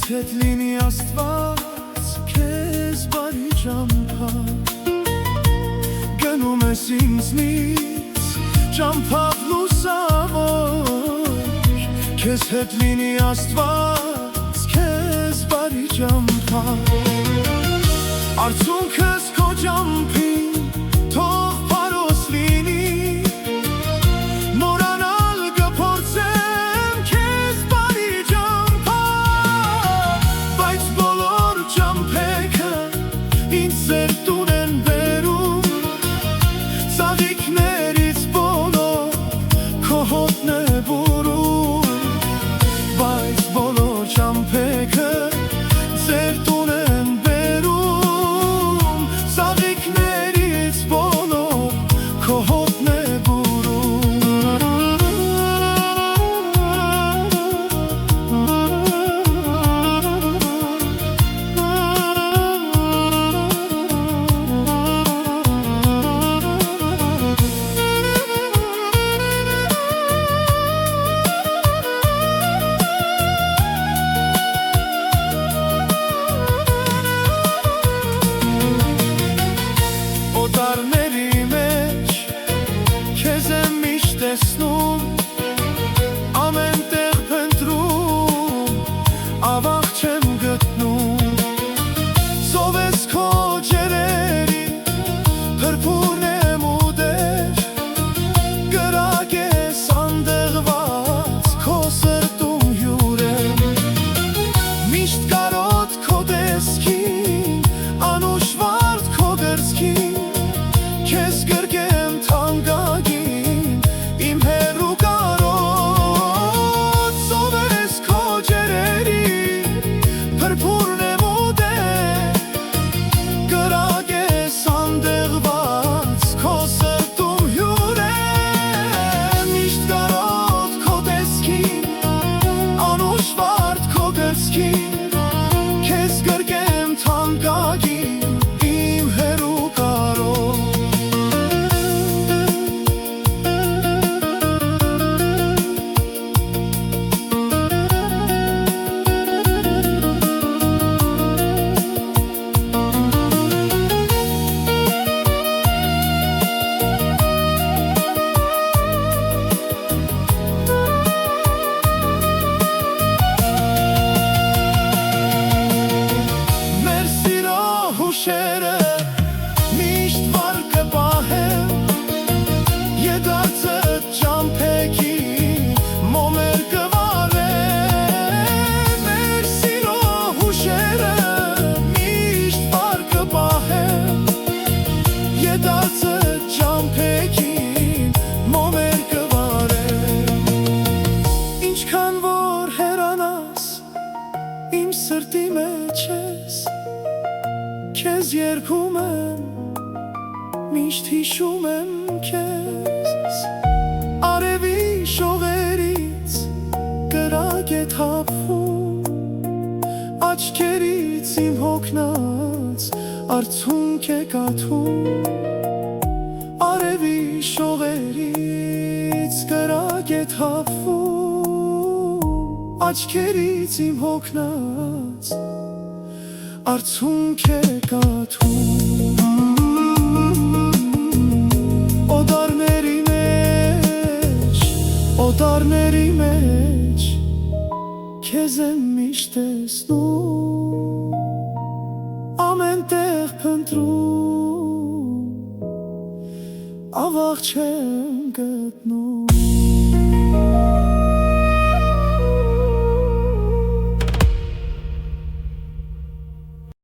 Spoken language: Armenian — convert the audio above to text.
հետ լինի Աստված, քեզ բարի ճամփա Գնում ես ինձնից ճամփավ լուսավոր Քեզ հետ լինի Աստված, քեզ բարի ճամփա Արցունքս քո ճամփին թող փարոս լինի Մորանալ կփորձեմ քեզ բարի ճամփա Բայց բոլոր ճամփեքը ինձ սերտուն են բերում Ծաղիկներից բոլոր քո հոտն է բուրում Բայց բոլոր ճամփեքը սերտուն են բերում Ծաղիկներից բոլոր քո հոտն է Օտարների մեջ քեզ եմ միշտ տեսնում Ամեն տեղ փնտրում ավաղ չեմ գտնում Սով ես քո ջերերի փրփուրն եմ ու դեր Կրակ ես անդեղված քո սրտում հյուրեմ Միշտ կարոտ քո տեսքին անուշվարդ քո գրծքին Քեզ գրկեմ թանկագին իմ հեռու կարոտ Սով ես քո ջերերի փրփուրն եմ ու դեր Կրակ ես անդեղված քո սրտում հյուրեմ Միշտ կարոտ քո տեսքին անուշվարդ քո գրծքին Քեզ գրկեմ թանկագին իմ հեռու կարոտ Մեր սիրո հուշերը միշտ վար կպահեմ Եդարձը ճամփեքի մոմեր կվարեմ Մեր սիրո հուշերը միշտ վար կպահեմ Եդարձը ճամփեքի մոմեր կվարեմ Ինչքան որ հեռանաս իմ սրտի մեջ ես Քեզ երգում եմ, միշտ հիշում եմ քեզ Արևի շողերից կրակ է թափվում Աչքերից իմ հոգնած արցունք է կաթում Արևի շողերից կրակ է թափվում Աչքերից իմ հոգնած արցունք է կաթում Օտարների մեջ քեզ եմ միշտ տեսնում Ամեն տեղ փնտրում ավաղ չեմ գտնում